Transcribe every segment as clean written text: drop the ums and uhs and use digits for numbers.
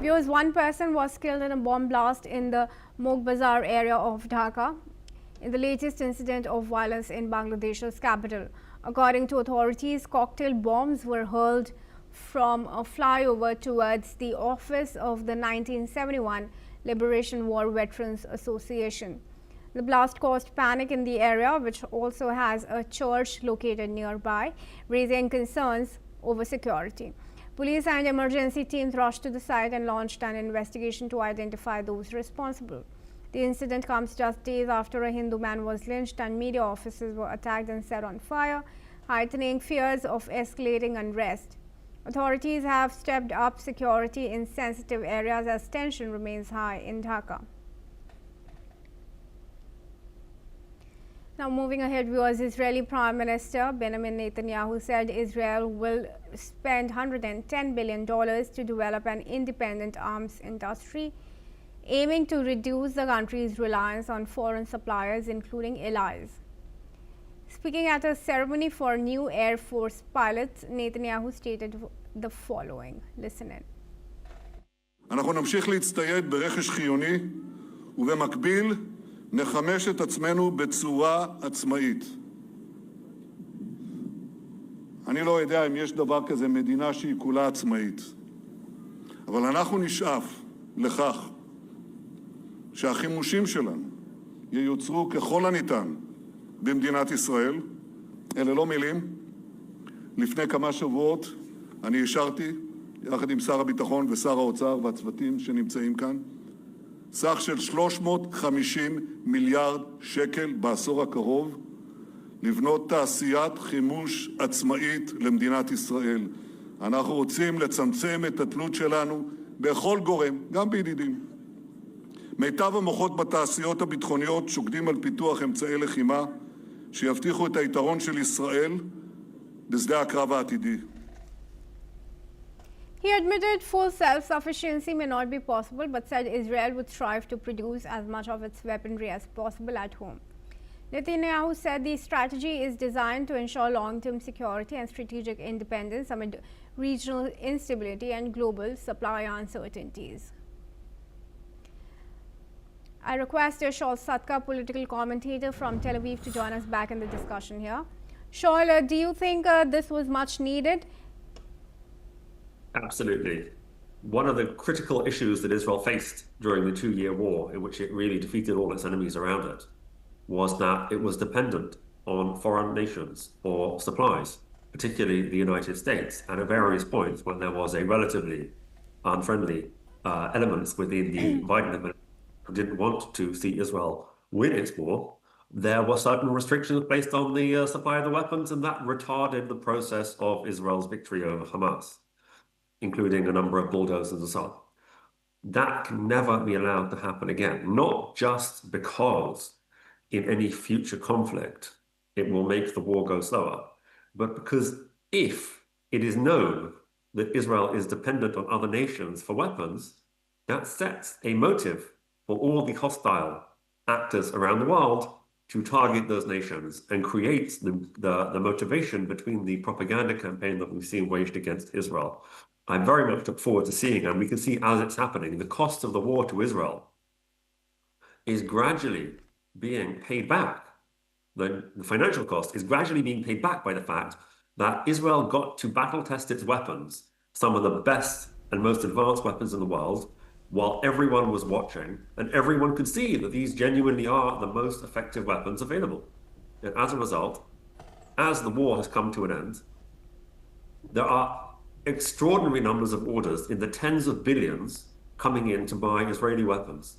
Viewers, one person was killed in a bomb blast in the Moghbazar area of Dhaka in the latest incident of violence in Bangladesh's capital. According to authorities, cocktail bombs were hurled from a flyover towards the office of the 1971 Liberation War Veterans Association. The blast caused panic in the area, which also has a church located nearby, raising concerns over security. Police and emergency teams rushed to the site and launched an investigation to identify those responsible. The incident comes just days after a Hindu man was lynched and media offices were attacked and set on fire, heightening fears of escalating unrest. Authorities have stepped up security in sensitive areas as tension remains high in Dhaka. Now moving ahead, viewers, Israeli Prime Minister Benjamin Netanyahu said Israel will spend $110 billion to develop an independent arms industry, aiming to reduce the country's reliance on foreign suppliers, including allies. Speaking at a ceremony for new Air Force pilots, Netanyahu stated the following. Listen in. אנחנו נמשיך להצטייד ברכש חיוני ובמקביל נחמש את עצמנו בצורה עצמאית. אני לא יודע אם יש דבר כזה מדינה שהיא כולה עצמאית, אבל אנחנו נשאף לכך שהחימושים שלנו ייוצרו ככל הניתן במדינת ישראל. אלה לא מילים. לפני כמה שבועות אני אישרתי, יחד עם שר הביטחון ושר האוצר והצוותים שנמצאים כאן, סך של 350 מיליארד שקל בעשור הקרוב לבנות תעשיית חימוש עצמאית למדינת ישראל. אנחנו רוצים לצמצם את התלות שלנו בכל גורם, גם בידידים. מיטב המוחות בתעשיות הביטחוניות שוקדים על פיתוח אמצעי לחימה שיבטיחו את היתרון של ישראל בשדה הקרב העתידי. He admitted full self-sufficiency may not be possible, but said Israel would strive to produce as much of its weaponry as possible at home. Netanyahu said the strategy is designed to ensure long-term security and strategic independence amid regional instability and global supply uncertainties. I request Shaul Satka, political commentator from Tel Aviv, to join us back in the discussion here. Shaul, do you think this was much needed? Absolutely. One of the critical issues that Israel faced during the 2-year war, in which it really defeated all its enemies around it, was that it was dependent on foreign nations for supplies, particularly the United States. And at various points, when there was a relatively unfriendly elements within the Biden administration who didn't want to see Israel win its war, there were certain restrictions placed on the supply of the weapons, and that retarded the process of Israel's victory over Hamas, including a number of bulldozers and so on. That can never be allowed to happen again, not just because in any future conflict it will make the war go slower, but because if it is known that Israel is dependent on other nations for weapons, that sets a motive for all the hostile actors around the world to target those nations and creates the motivation between the propaganda campaign that we've seen waged against Israel. I very much look forward to seeing, and we can see as it's happening, the cost of the war to Israel is gradually being paid back. The financial cost is gradually being paid back by the fact that Israel got to battle test its weapons, some of the best and most advanced weapons in the world, while everyone was watching, and everyone could see that these genuinely are the most effective weapons available. And as a result, as the war has come to an end, there are extraordinary numbers of orders in the tens of billions coming in to buy Israeli weapons.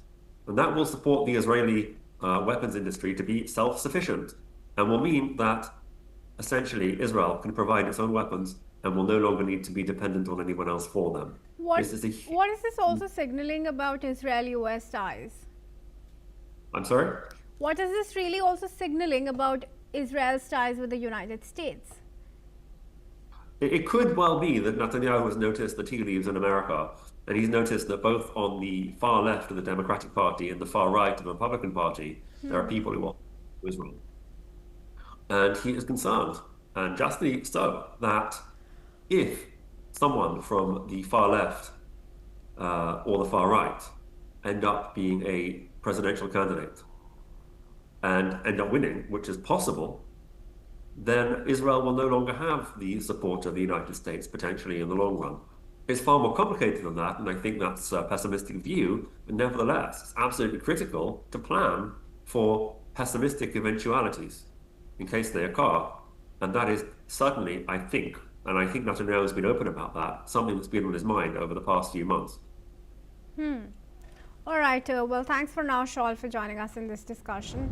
And that will support the Israeli weapons industry to be self-sufficient and will mean that essentially Israel can provide its own weapons and will no longer need to be dependent on anyone else for them. What is this also signaling about Israel-US ties? I'm sorry? What is this really also signaling about Israel's ties with the United States? It could well be that Netanyahu has noticed the tea leaves in America, and he's noticed that both on the far left of the Democratic Party and the far right of the Republican Party, there are people who want Israel. And he is concerned, and justly so, that if someone from the far left or the far right end up being a presidential candidate and end up winning, which is possible, then Israel will no longer have the support of the United States potentially in the long run. It's far more complicated than that, and I think that's a pessimistic view, but nevertheless, it's absolutely critical to plan for pessimistic eventualities in case they occur. And that is certainly, I think, and I think Netanyahu has been open about that, something that's been on his mind over the past few months. All right. Well, thanks for now, Shaul, for joining us in this discussion.